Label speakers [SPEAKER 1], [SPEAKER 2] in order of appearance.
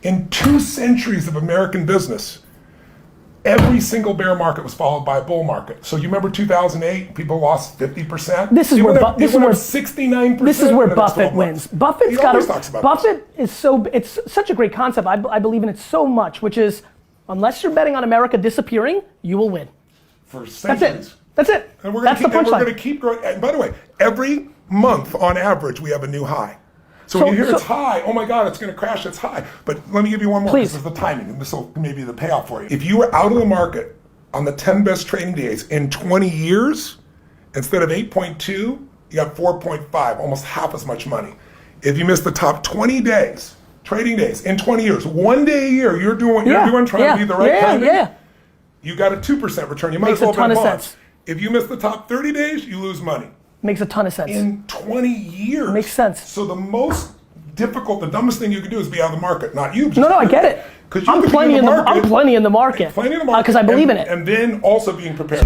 [SPEAKER 1] In 2 centuries of American business, every single bear market was followed by a bull market. So you remember 2008, people lost 50%.
[SPEAKER 2] This is where
[SPEAKER 1] 69%.
[SPEAKER 2] This is where Buffett wins. Buffett is it's such a great concept. I believe in it so much, which is unless you're betting on America disappearing, you will win.
[SPEAKER 1] For centuries.
[SPEAKER 2] That's it.
[SPEAKER 1] And we're
[SPEAKER 2] That's the punchline.
[SPEAKER 1] We're going to keep growing. And by the way, every month on average, we have a new high. So when you hear it's high, oh my God, it's going to crash, it's high. But let me give you one more.
[SPEAKER 2] Please.
[SPEAKER 1] This is the timing, and this will maybe the payoff for you. If you were out of the market on the 10 best trading days in 20 years, instead of 8.2, you got 4.5, almost half as much money. If you missed the top 20 days, trading days in 20 years, one day a year, you're doing what you're doing, trying to be the right timing, you got a 2% return. You might as well bet bonds. If you miss the top 30 days, you lose money.
[SPEAKER 2] Makes a ton of sense.
[SPEAKER 1] In 20 years.
[SPEAKER 2] Makes sense.
[SPEAKER 1] So the most difficult, the dumbest thing you can do is be out of the market, not you.
[SPEAKER 2] No, I get it. I'm plenty in the market. Because I believe in it.
[SPEAKER 1] And then also being prepared.